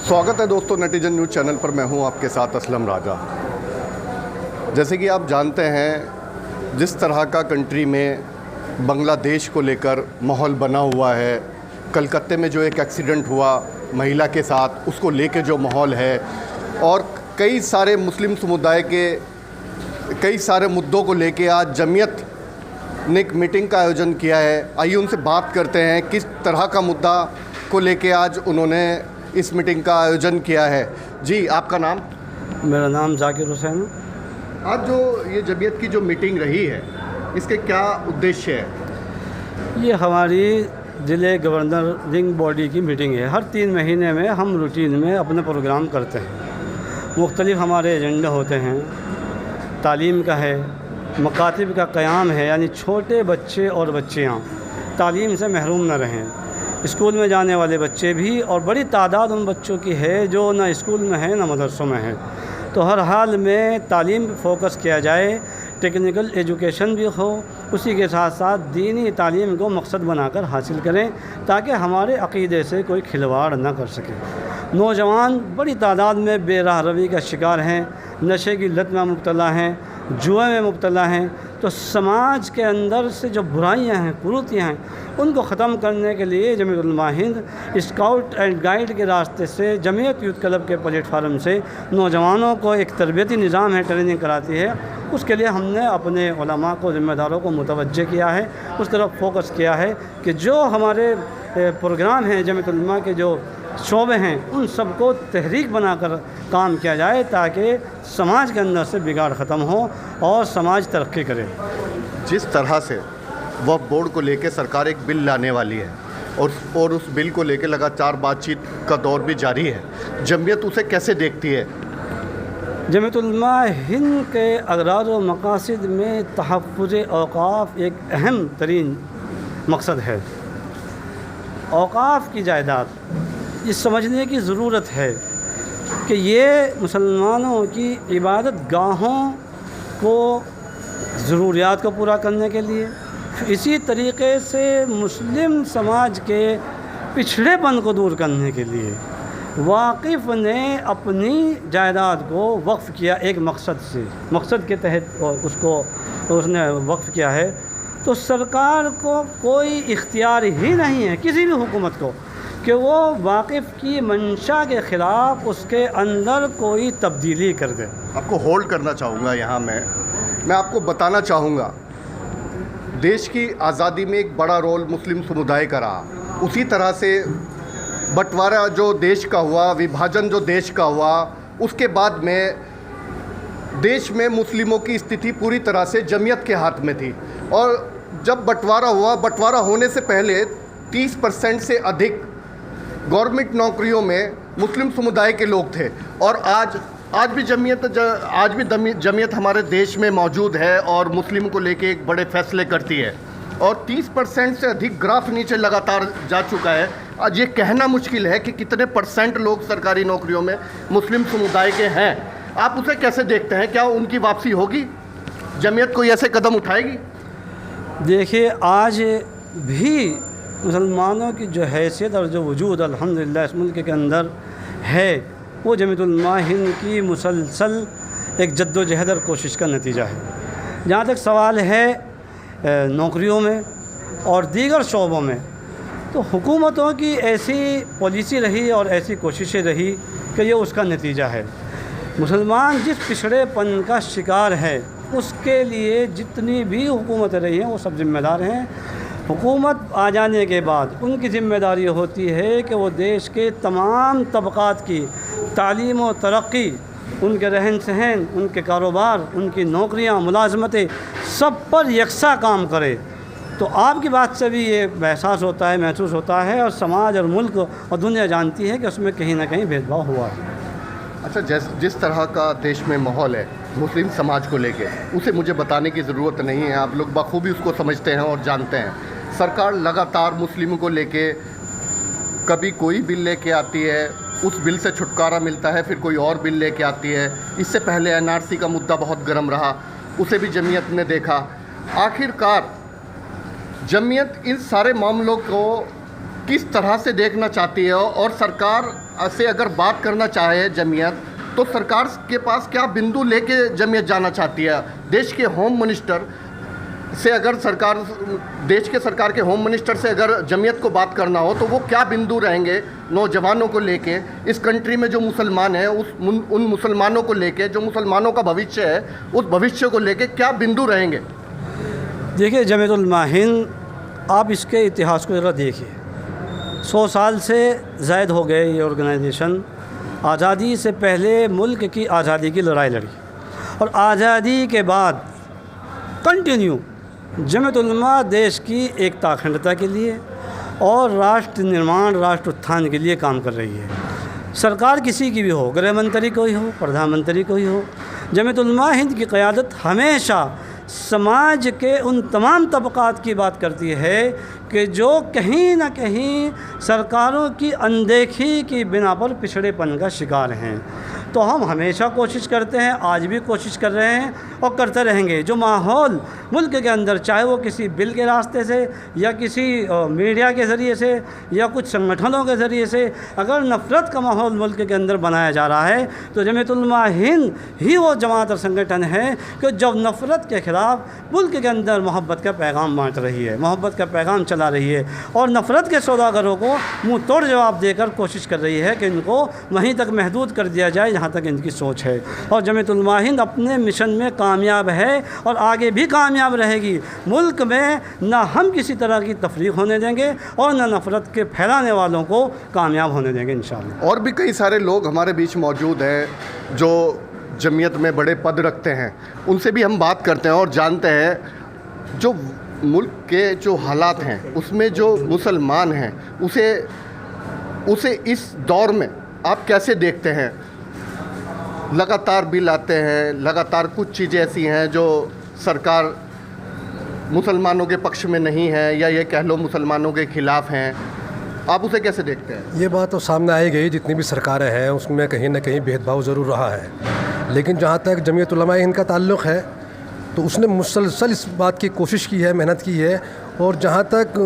स्वागत है दोस्तों नेटिजन न्यूज़ चैनल पर। मैं हूं आपके साथ असलम राजा। जैसे कि आप जानते हैं, जिस तरह का कंट्री में बांग्लादेश को लेकर माहौल बना हुआ है, कलकत्ते में जो एक एक्सीडेंट हुआ महिला के साथ, उसको लेके जो माहौल है, और कई सारे मुस्लिम समुदाय के कई सारे मुद्दों को लेके आज जमीयत ने एक मीटिंग का आयोजन किया है। आइए उनसे बात करते हैं किस तरह का मुद्दा को लेके आज उन्होंने इस मीटिंग का आयोजन किया है। जी, आपका नाम? मेरा नाम जाकिर हुसैन है। आज जो ये जमीयत की जो मीटिंग रही है, इसके क्या उद्देश्य है? ये हमारी ज़िले गवर्नरिंग बॉडी की मीटिंग है। हर 3 महीने में हम रूटीन में अपने प्रोग्राम करते हैं। मुख्तलिफ हमारे एजेंडे होते हैं। तालीम का है, मकातिब का क़याम है, यानी छोटे बच्चे और बच्चियाँ तालीम से महरूम न रहें। स्कूल में जाने वाले बच्चे भी, और बड़ी तादाद उन बच्चों की है जो ना स्कूल में है ना मदरसों में है। तो हर हाल में तालीम पर फोकस किया जाए, टेक्निकल एजुकेशन भी हो, उसी के साथ साथ दीनी तालीम को मकसद बनाकर हासिल करें, ताकि हमारे अक़ीदे से कोई खिलवाड़ न कर सके। नौजवान बड़ी तादाद में बेराह रवी का शिकार हैं, नशे की लत में मुब्तला हैं, जुए में मुब्तला हैं। तो समाज के अंदर से जो बुराइयां हैं, कुरीतियाँ हैं, उनको ख़त्म करने के लिए Jamiat Ulama Hind scout and guide के रास्ते से, जमीयत यूथ क्लब के प्लेटफार्म से नौजवानों को एक तरबियती निज़ाम है, ट्रेनिंग कराती है। उसके लिए हमने अपने उलमा को, ज़िम्मेदारों को मुतवज्जे किया है, उस तरफ फोकस किया है कि जो हमारे प्रोग्राम हैं, जमीयत उलमा के जो शोबे हैं, उन सबको तहरीक बनाकर काम किया जाए, ताकि समाज के अंदर से बिगाड़ ख़त्म हो और समाज तरक्की करे। जिस तरह से वह बोर्ड को लेकर सरकार एक बिल लाने वाली है, और उस बिल को लेकर लगातार बातचीत का दौर भी जारी है, जमीयत उसे कैसे देखती है? जमीयत उलमा हिंद के अगरार व मकासद में तहफ़्फ़ुज़ औक़ाफ़ एक अहम तरीन मकसद है। औक़ाफ़ की जायदाद ये समझने की ज़रूरत है कि ये मुसलमानों की इबादत गाहों को ज़रूरियात को पूरा करने के लिए, इसी तरीक़े से मुस्लिम समाज के पिछड़ेपन को दूर करने के लिए वाक़िफ़ ने अपनी जायदाद को वक्फ़ किया एक मकसद के तहत उसको उसने वक्फ़ किया है। तो सरकार को कोई इख्तियार ही नहीं है, किसी भी हुकूमत को, कि वो वाक़िफ़ की मंशा के ख़िलाफ़ उसके अंदर कोई तब्दीली कर दे। आपको होल्ड करना चाहूँगा यहाँ मैं आपको बताना चाहूँगा, देश की आज़ादी में एक बड़ा रोल मुस्लिम समुदाय का रहा। उसी तरह से बंटवारा जो देश का हुआ, विभाजन जो देश का हुआ, उसके बाद में देश में मुस्लिमों की स्थिति पूरी तरह से जमीयत के हाथ में थी। और जब बंटवारा हुआ, बंटवारा होने से पहले 30% से अधिक गवर्नमेंट नौकरियों में मुस्लिम समुदाय के लोग थे। और आज भी जमीयत हमारे देश में मौजूद है और मुस्लिम को लेके एक बड़े फैसले करती है। और 30% से अधिक ग्राफ नीचे लगातार जा चुका है। आज ये कहना मुश्किल है कि कितने % लोग सरकारी नौकरियों में मुस्लिम समुदाय के हैं। आप उसे कैसे देखते हैं? क्या उनकी वापसी होगी? जमीयत कोई ऐसे कदम उठाएगी? देखिए, आज भी मुसलमानों की जो हैसियत और जो वजूद अल्हम्दुलिल्लाह इस मुल्क के अंदर है, वो जमीयत उलमा हिंद की मुसलसल एक जद्दोजहद और कोशिश का नतीजा है। जहाँ तक सवाल है नौकरियों में और दीगर शोबों में, तो हुकूमतों की ऐसी पॉलिसी रही और ऐसी कोशिशें रही कि ये उसका नतीजा है। मुसलमान जिस पिछड़ेपन का शिकार है, उसके लिए जितनी भी हुकूमतें रही हैं, वो सब ज़िम्मेदार हैं। हुकूमत आ जाने के बाद उनकी ज़िम्मेदारी होती है कि वो देश के तमाम तबक़ात की तालीम व तरक्की, उनके रहन सहन, उनके कारोबार, उनकी नौकरियां, मुलाजमतें, सब पर यकसा काम करे। तो आपकी बात से भी ये एहसास होता है, महसूस होता है, और समाज और मुल्क और दुनिया जानती है कि उसमें कहीं ना कहीं भेदभाव हुआ है। अच्छा, जिस तरह का देश में माहौल है मुस्लिम समाज को लेके, उसे मुझे बताने की ज़रूरत नहीं है, आप लोग बखूबी उसको समझते हैं और जानते हैं। सरकार लगातार मुस्लिमों को लेके कभी कोई बिल लेके आती है, उस बिल से छुटकारा मिलता है, फिर कोई और बिल लेके आती है। इससे पहले NRC का मुद्दा बहुत गर्म रहा, उसे भी जमीयत ने देखा। आखिरकार जमीयत इन सारे मामलों को किस तरह से देखना चाहती है, और सरकार से अगर बात करना चाहे जमीयत, तो सरकार के पास क्या बिंदु लेके जमीयत जाना चाहती है? देश के होम मिनिस्टर से अगर देश के सरकार के होम मिनिस्टर से अगर जमीयत को बात करना हो तो वो क्या बिंदु रहेंगे नौजवानों को लेके, इस कंट्री में जो मुसलमान हैं उन मुसलमानों को लेके, जो मुसलमानों का भविष्य है उस भविष्य को लेके क्या बिंदु रहेंगे? देखिए, जमीयत उलमा हिंद, आप इसके इतिहास को ज़रा देखिए। 100 साल से ज़ायद हो गए ये ऑर्गेनाइजेशन आज़ादी से पहले मुल्क की आज़ादी की लड़ाई लड़ी, और आज़ादी के बाद कंटिन्यू जमीयत उलमा देश की एकता अखंडता के लिए और राष्ट्र निर्माण, राष्ट्र उत्थान के लिए काम कर रही है। सरकार किसी की भी हो, गृह मंत्री कोई हो, प्रधानमंत्री कोई हो, जमीयत उलमा हिंद की क़यादत हमेशा समाज के उन तमाम तबक़ात की बात करती है कि जो कहीं ना कहीं सरकारों की अनदेखी की बिना पर पिछड़ेपन का शिकार हैं। तो हम हमेशा कोशिश करते हैं, आज भी कोशिश कर रहे हैं और करते रहेंगे। जो माहौल मुल्क के अंदर, चाहे वो किसी बिल के रास्ते से या किसी मीडिया के ज़रिए से या कुछ संगठनों के ज़रिए से अगर नफ़रत का माहौल मुल्क के अंदर बनाया जा रहा है, तो जमीयत उलमा हिंद ही वो जमात और संगठन है कि जब नफ़रत के ख़िलाफ़ मुल्क के अंदर मोहब्बत का पैगाम बांट रही है, मोहब्बत का पैगाम चला रही है, और नफ़रत के सौदागरों को मुँह तोड़ जवाब देकर कोशिश कर रही है कि इनको वहीं तक महदूद कर दिया जाए जहाँ तक इनकी सोच है। और जमीयत उलमा हिंद अपने मिशन में कामयाब है और आगे भी कामयाब रहेगी। मुल्क में ना हम किसी तरह की तफरीक होने देंगे और ना नफ़रत के फैलाने वालों को कामयाब होने देंगे इंशाअल्लाह। और भी कई सारे लोग हमारे बीच मौजूद हैं जो जमीयत में बड़े पद रखते हैं, उनसे भी हम बात करते हैं और जानते हैं जो मुल्क के जो हालात हैं उसमें जो मुसलमान हैं उसे इस दौर में आप कैसे देखते हैं? लगातार बिल आते हैं, लगातार कुछ चीज़ें ऐसी हैं जो सरकार मुसलमानों के पक्ष में नहीं है या ये कह लो मुसलमानों के ख़िलाफ़ हैं, आप उसे कैसे देखते हैं? ये बात तो सामने आई गई, जितनी भी सरकारें हैं उसमें कहीं ना कहीं भेदभाव ज़रूर रहा है, लेकिन जहाँ तक जमीयत उलमा हिंद का ताल्लुक़ है तो उसने मुसलसल इस बात की कोशिश की है, मेहनत की है, और जहाँ तक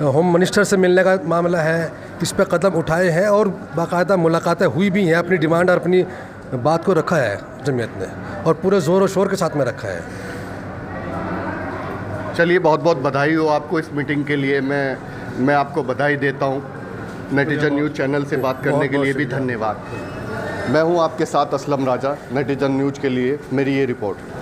होम मिनिस्टर से मिलने का मामला है इस पर कदम उठाए हैं और बाकायदा मुलाकातें हुई भी हैं, अपनी डिमांड और अपनी बात को रखा है जमीयत ने, और पूरे ज़ोर और शोर के साथ में रखा है। चलिए, बहुत बहुत बधाई हो आपको इस मीटिंग के लिए। मैं आपको बधाई देता हूँ। नेटिजन न्यूज़ चैनल से बात करने के लिए भी धन्यवाद। मैं हूँ आपके साथ असलम राजा, नेटिजन न्यूज़ के लिए मेरी ये रिपोर्ट।